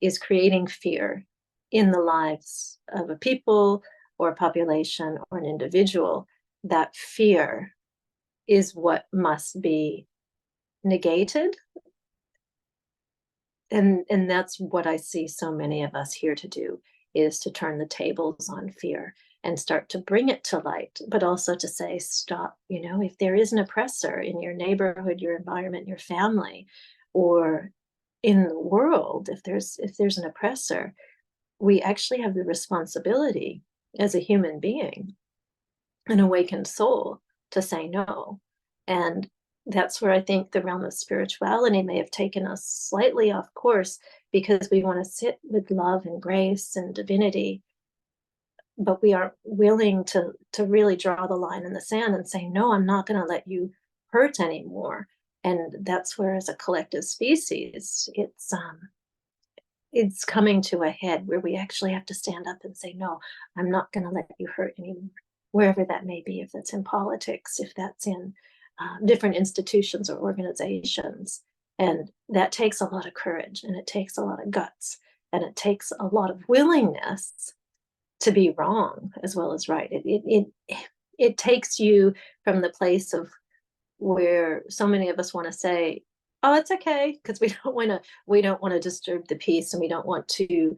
is creating fear in the lives of a people or a population or an individual, that fear is what must be negated. And that's what I see so many of us here to do, is to turn the tables on fear and start to bring it to light, but also to say, stop. If there is an oppressor in your neighborhood, your environment, your family, or in the world, if there's an oppressor, we actually have the responsibility as a human being, an awakened soul, to say no. And that's where I think the realm of spirituality may have taken us slightly off course, because we want to sit with love and grace and divinity, but we aren't willing to really draw the line in the sand and say, no, I'm not going to let you hurt anymore. And that's where, as a collective species, it's coming to a head where we actually have to stand up and say, no, I'm not going to let you hurt anymore, wherever that may be, if that's in politics, if that's in different institutions or organizations. And that takes a lot of courage, and it takes a lot of guts, and it takes a lot of willingness to be wrong as well as right. It takes you from the place of where so many of us want to say, oh, it's okay, because we don't want to disturb the peace, and we don't want to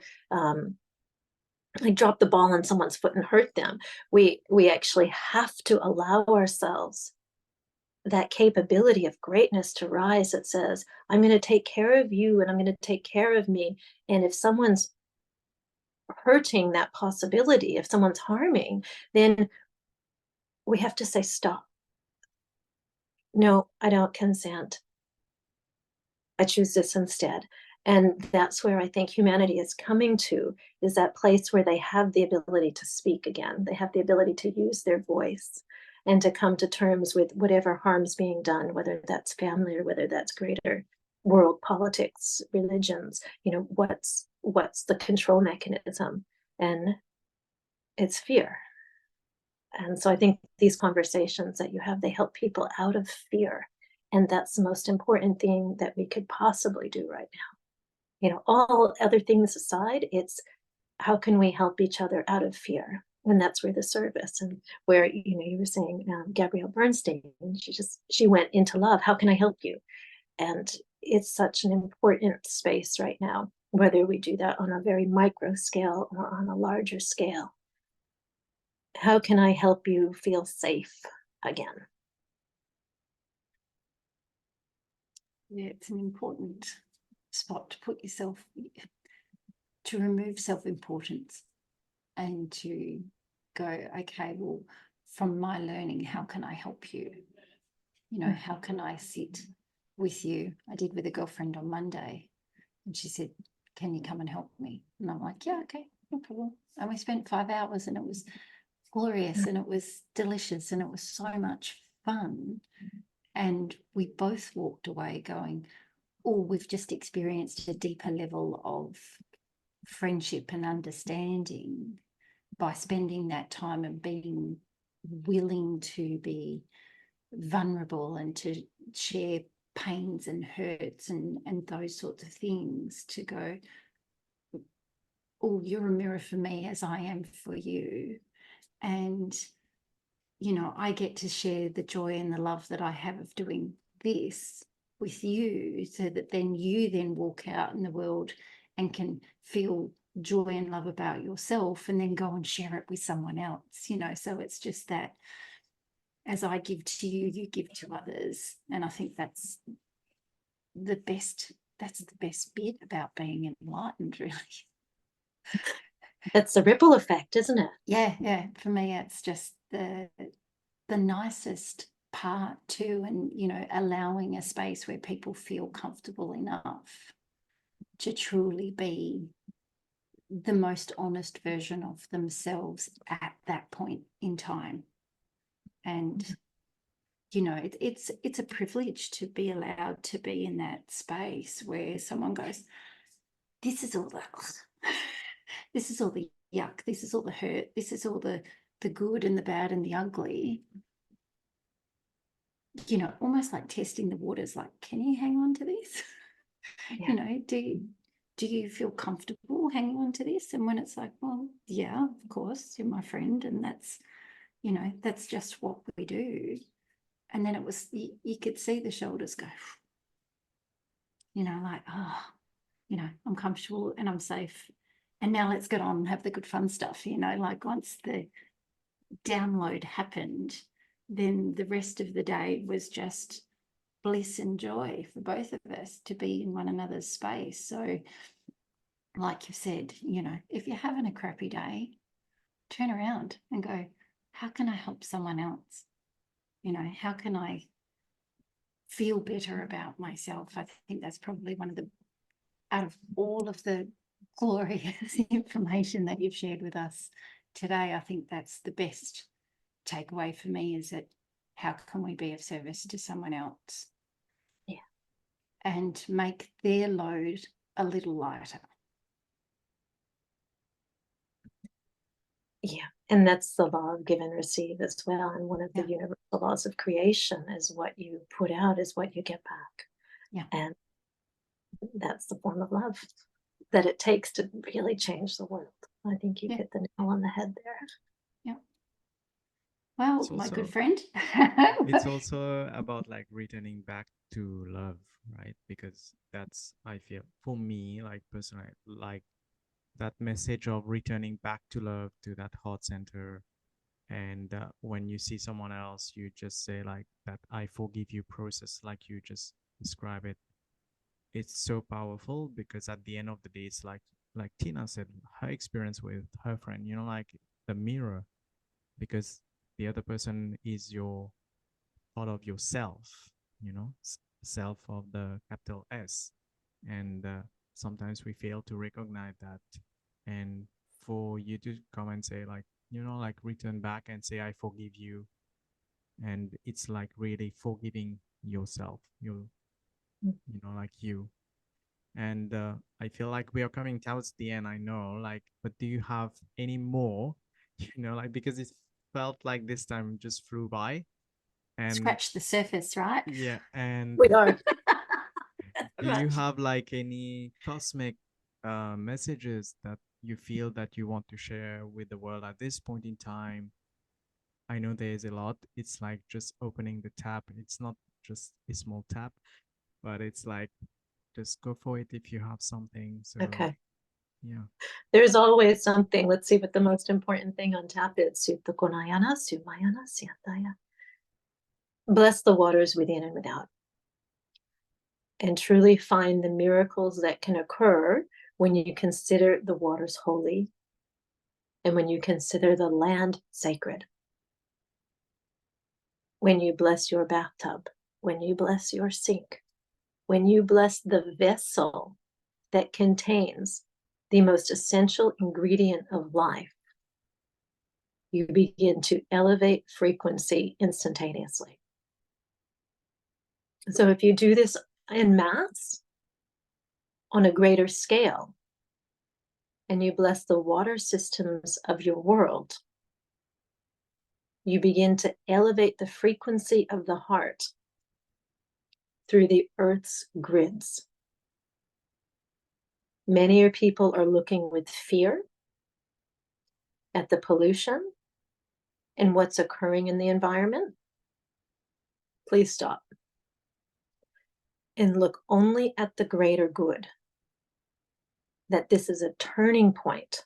like drop the ball on someone's foot and hurt them. We actually have to allow ourselves that capability of greatness to rise, that says, I'm going to take care of you and I'm going to take care of me. And if someone's hurting that possibility, if someone's harming, then we have to say, stop. No, I don't consent. I choose this instead. And that's where I think humanity is coming to, is that place where they have the ability to speak again. They have the ability to use their voice and to come to terms with whatever harm's being done, whether that's family or whether that's greater world politics, religions. What's the control mechanism? And it's fear. And so I think these conversations that you have, they help people out of fear. And that's the most important thing that we could possibly do right now. All other things aside, it's how can we help each other out of fear? And that's where the service, and where, you were saying, Gabrielle Bernstein, she went into love. How can I help you? And it's such an important space right now, whether we do that on a very micro scale or on a larger scale. how can I help you feel safe again? Yeah, it's an important spot to put yourself, to remove self-importance and to go, okay, well, from my learning, how can I help you? You know, how can I sit with you? I did with a girlfriend on Monday, and she said, can you come and help me? And I'm like, yeah, okay, no problem. And we spent 5 hours, and it was glorious, and it was delicious, and it was so much fun. And we both walked away going, oh, we've just experienced a deeper level of friendship and understanding by spending that time and being willing to be vulnerable and to share pains and hurts and those sorts of things, to go, oh, you're a mirror for me as I am for you. And, you know, I get to share the joy and the love that I have of doing this with you, so that then you then walk out in the world and can feel joy and love about yourself, and then go and share it with someone else, you know. So it's just that, as I give to you, you give to others. And I think that's the best bit about being enlightened, really. It's a ripple effect, isn't it? Yeah. For me, it's just the nicest part too. And, you know, allowing a space where people feel comfortable enough to truly be the most honest version of themselves at that point in time. And, you know, it's a privilege to be allowed to be in that space where someone goes, this is all the this is all the yuck, this is all the hurt, this is all the good and the bad and the ugly. You know, almost like testing the waters, like, can you hang on to this? Yeah. You know, do you feel comfortable hanging on to this? And when it's like, well, yeah, of course, you're my friend, and that's, you know, that's just what we do. And then it was, you could see the shoulders go, you know, like, oh, you know, I'm comfortable and I'm safe. And now let's get on and have the good fun stuff, you know. Like, once the download happened, then the rest of the day was just bliss and joy for both of us to be in one another's space. So, like you said, you know, if you're having a crappy day, turn around and go, how can I help someone else? You know, how can I feel better about myself? I think that's probably one of the, out of all of the glorious information that you've shared with us today, I think that's the best takeaway for me, is that how can we be of service to someone else? Yeah. And make their load a little lighter. Yeah. And that's the law of give and receive as well. And one of the Yeah. universal laws of creation is what you put out is what you get back. Yeah. And that's the form of love that it takes to really change the world. I think you hit the nail on the head there. Yeah. Well, It's my good also friend. it's also about like returning back to love, right? Because that's, I feel, for me, like personally, like that message of returning back to love, to that heart center. And when you see someone else, you just say like that I forgive you process, like you just describe it. It's so powerful, because at the end of the day, it's like Tina said, her experience with her friend, you know, like the mirror, because the other person is your part of yourself, you know, self of the capital S. And sometimes we fail to recognize that. And for you to come and say, like, you know, like return back and say, I forgive you. And it's like really forgiving yourself, you know, like you. And I feel like we are coming towards the end, I know, like, but do you have any more, you know, like, because it felt like this time just flew by. And Scratch the surface, right? yeah, and We are. do you have like any cosmic messages that you feel that you want to share with the world at this point in time? I know there is a lot. It's like just opening the tap. It's not just a small tap, but it's like just go for it if you have something. So Okay. Yeah. There's always something. Let's see what the most important thing on tap is. Sutakonayana, sumayana, siataya. Bless the waters within and without, and truly find the miracles that can occur when you consider the waters holy and when you consider the land sacred. When you bless your bathtub, when you bless your sink, when you bless the vessel that contains the most essential ingredient of life, you begin to elevate frequency instantaneously. So if you do this en masse on a greater scale, and you bless the water systems of your world, you begin to elevate the frequency of the heart through the earth's grids. Many people are looking with fear at the pollution and what's occurring in the environment. Please stop and look only at the greater good, that this is a turning point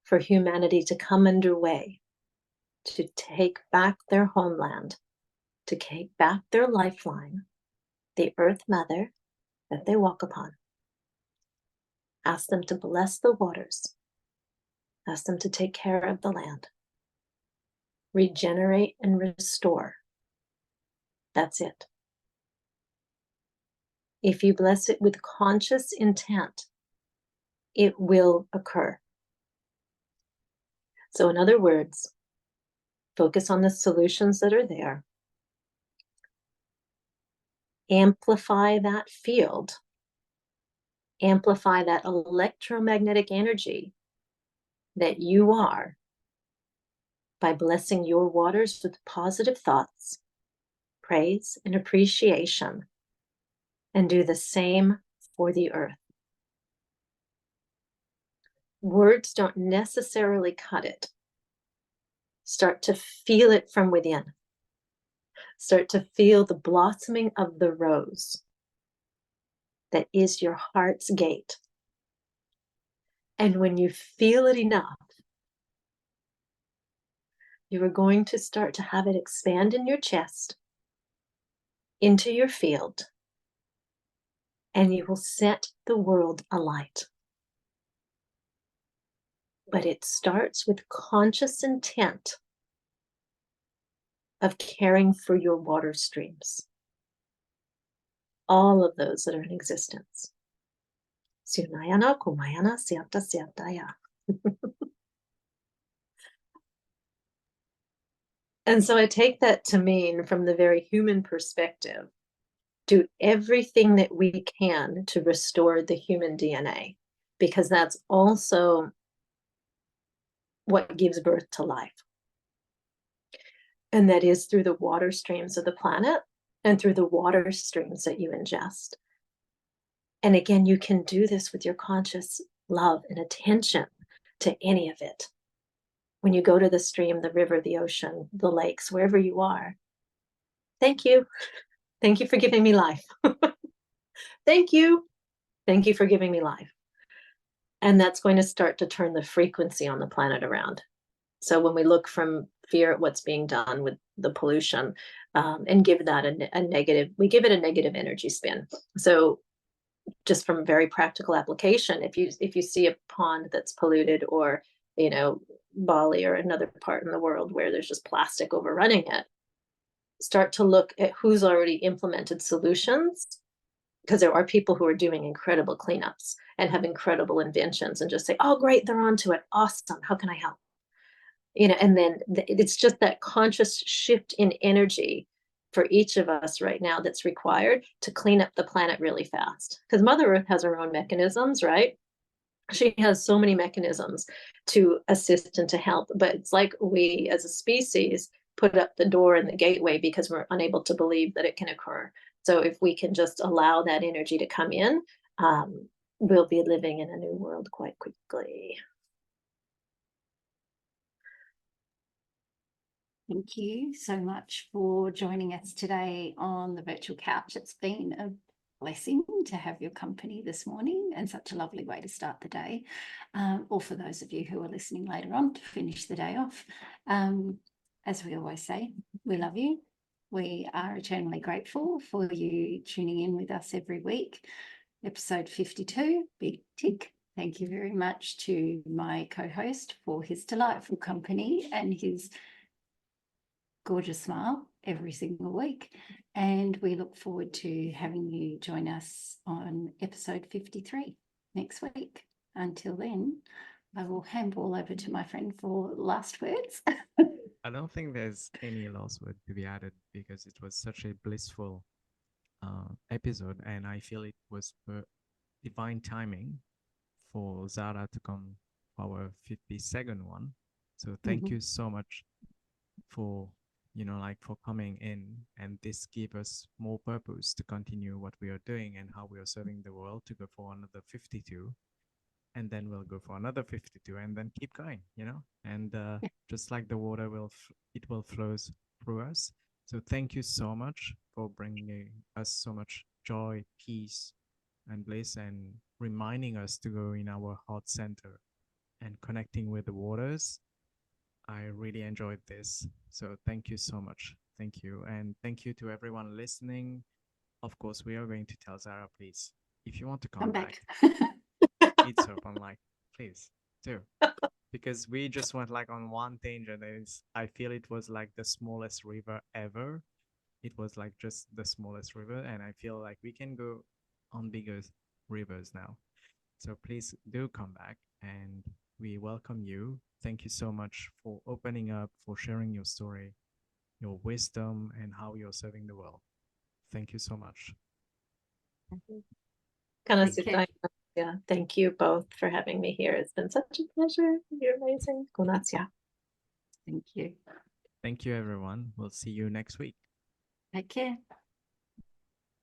for humanity to come underway, to take back their homeland, to take back their lifeline, the earth mother that they walk upon. Ask them to bless the waters. Ask them to take care of the land. Regenerate and restore. That's it. If you bless it with conscious intent, it will occur. So in other words, focus on the solutions that are there. Amplify that field. Amplify that electromagnetic energy that you are by blessing your waters with positive thoughts, praise, and appreciation, and do the same for the earth. Words don't necessarily cut it. Start to feel it from within. Start to feel the blossoming of the rose that is your heart's gate. And when you feel it enough, you are going to start to have it expand in your chest, into your field, and you will set the world alight. But it starts with conscious intent of caring for your water streams, all of those that are in existence. Sunayana, kumayana, siata, siataya. And so I take that to mean, from the very human perspective, do everything that we can to restore the human DNA, because that's also what gives birth to life. And that is through the water streams of the planet and through the water streams that you ingest. And again, you can do this with your conscious love and attention to any of it. When you go to the stream, the river, the ocean, the lakes, wherever you are, thank you. Thank you for giving me life. Thank you. Thank you for giving me life. And that's going to start to turn the frequency on the planet around. So when we look from fear at what's being done with the pollution, and give that a negative, we give it a negative energy spin. So just from very practical application, if you see a pond that's polluted, or Bali or another part in the world where there's just plastic overrunning it, start to look at who's already implemented solutions, because there are people who are doing incredible cleanups and have incredible inventions, and just say, oh great, they're onto it, awesome, how can I help? And then it's just that conscious shift in energy for each of us right now that's required to clean up the planet really fast, because Mother Earth has her own mechanisms, right? She has so many mechanisms to assist and to help, but it's like we as a species put up the door and the gateway because we're unable to believe that it can occur. So if we can just allow that energy to come in, we'll be living in a new world quite quickly. Thank you so much for joining us today on the virtual couch. It's been a blessing to have your company this morning, and such a lovely way to start the day. Or for those of you who are listening later on to finish the day off. As we always say, we love you. We are eternally grateful for you tuning in with us every week. Episode 52, big tick. Thank you very much to my co-host for his delightful company and his gorgeous smile every single week. And we look forward to having you join us on episode 53 next week. Until then, I will handball over to my friend for last words. I don't think there's any last word to be added because it was such a blissful episode, and I feel it was divine timing for Zara to come for our 52nd one. So thank you so much for for coming in, and this give us more purpose to continue what we are doing and how we are serving the world, to go for another 52, and then we'll go for another 52, and then keep going, and just like the water it will flows through us. So thank you so much for bringing us so much joy, peace, and bliss, and reminding us to go in our heart center and connecting with the waters. I really enjoyed this. So thank you so much. Thank you. And thank you to everyone listening. Of course, we are going to tell Zara, please, if you want to come back, it's open, like, please do. Because we just went like on one tangent, and I feel it was like the smallest river ever. It was like just the smallest river, and I feel like we can go on bigger rivers now. So please do come back, and we welcome you. Thank you so much for opening up, for sharing your story, your wisdom, and how you're serving the world. Thank you so much. Yeah, thank you both for having me here. It's been such a pleasure. You're amazing. Thank you. Thank you, everyone. We'll see you next week. Take care.